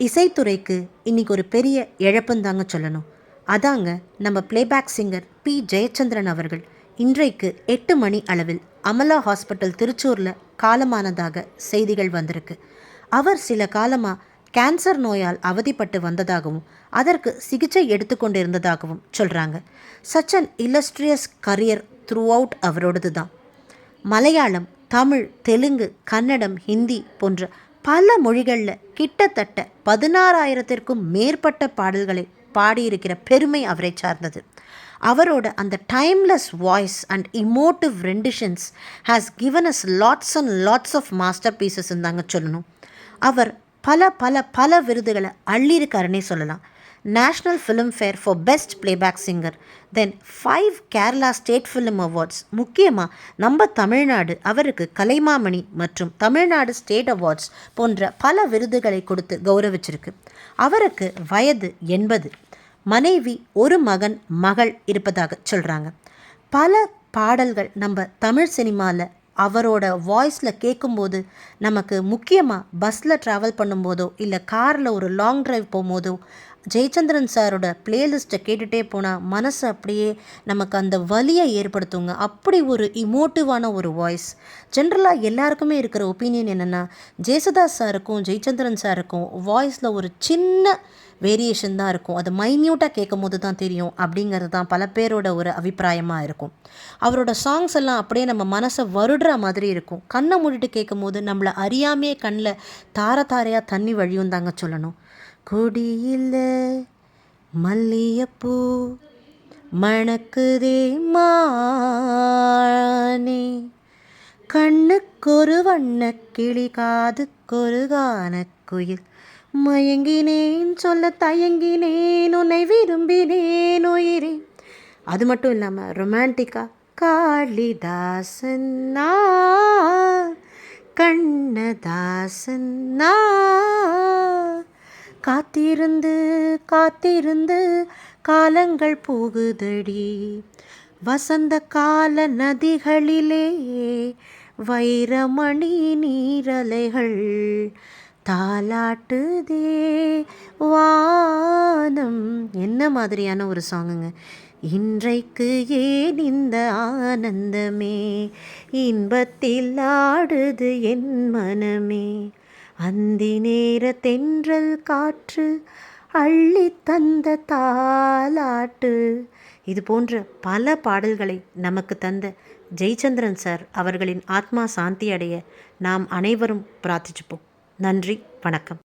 இசைத்துறைக்கு இன்றைக்கி ஒரு பெரிய இழப்புன்னு தாங்க சொல்லணும். அதாங்க நம்ம பிளேபேக் சிங்கர் பி ஜெயச்சந்திரன் அவர்கள் இன்றைக்கு 8 மணி அளவில் அமலா ஹாஸ்பிட்டல் திருச்சூரில் காலமானதாக செய்திகள் வந்திருக்கு. அவர் சில காலமாக கேன்சர் நோயால் அவதிப்பட்டு வந்ததாகவும் அதற்கு சிகிச்சை எடுத்துக்கொண்டு இருந்ததாகவும் சொல்கிறாங்க. Such an illustrious career throughout அவரோடது தான். மலையாளம், தமிழ், தெலுங்கு, கன்னடம், ஹிந்தி போன்ற பல மொழிகளில் கிட்டத்தட்ட 16,000த்திற்கும் மேற்பட்ட பாடல்களை பாடியிருக்கிற பெருமை அவரை சார்ந்தது. அவரோட அந்த timeless voice and emotive renditions has given us lots and lots of master பீசஸ்ன்னு தாங்க சொல்லணும். அவர் பல பல பல விருதுகளை அள்ளியிருக்காருன்னே சொல்லலாம். National Filmfare for best playback singer, then 5 Kerala state film awards, முக்கியமாக நம்ம தமிழ்நாடு அவருக்கு கலைமாமணி மற்றும் தமிழ்நாடு ஸ்டேட் அவார்ட்ஸ் போன்ற பல விருதுகளை கொடுத்து கௌரவிச்சிருக்கு. அவருக்கு வயது 80, மனைவி, ஒரு மகன் மகள் இருப்பதாக சொல்கிறாங்க. பல பாடல்கள் நம்ம தமிழ் சினிமாவில் அவரோட வாய்ஸில் கேட்கும்போது நமக்கு முக்கியமாக பஸ்ஸில் ட்ராவல் பண்ணும்போதோ இல்லை காரில் ஒரு லாங் ட்ரைவ் போகும்போதோ ஜெயச்சந்திரன் சாரோட பிளேலிஸ்ட்டை கேட்டுகிட்டே போனால் மனசு அப்படியே நமக்கு அந்த வலியை ஏற்படுத்துங்க. அப்படி ஒரு இமோட்டிவான ஒரு வாய்ஸ். ஜென்ரலாக எல்லாருக்குமே இருக்கிற ஒப்பீனியன் என்னென்னா, ஜேசுதாஸ் சாருக்கும் ஜெயச்சந்திரன் சாருக்கும் வாய்ஸில் ஒரு சின்ன வேரியேஷன் தான் இருக்கும், அது மைன்யூட்டாக கேட்கும் போது தான் தெரியும் அப்படிங்கிறது தான் பல பேரோட ஒரு அபிப்பிராயமாக இருக்கும். அவரோட சாங்ஸ் எல்லாம் அப்படியே நம்ம மனசை வருடுற மாதிரி இருக்கும். கண்ணை மூடிட்டு கேட்கும் போது நம்மளை அறியாமையே கண்ணில் தார தாரையாக தண்ணி வழியும் தாங்க சொல்லணும். கொடியில் மல்லியப்பூ மணக்குதே மானே, கண்ணுக்கொரு வண்ண கிளி காதுக்கொரு கானக்குயில், மயங்கினேன் சொல்ல தயங்கினேன் உன்னை விரும்பினேன் உயிரே. அது மட்டும் இல்லாமல் ரொமான்டிக்காக காளிதாசன் கண்ணதாசன் காத்திருந்து காத்திருந்து காலங்கள் போகுதடி, வசந்த கால நதிகளிலே வைரமணி நீரலைகள் தாலாட்டுதே வானம். என்ன மாதிரியான ஒரு சாங்குங்க. இன்றைக்கு ஏன் இந்த ஆனந்தமே, இன்பத்தில் ஆடுது என் மனமே, அந்தி நேர தென்றல் காற்று அள்ளி தந்த தாலாட்டு. இது போன்ற பல பாடல்களை நமக்கு தந்த ஜெயச்சந்திரன் சார் அவர்களின் ஆத்மா சாந்தி அடைய நாம் அனைவரும் பிரார்த்திச்சுப்போம். நன்றி, வணக்கம்.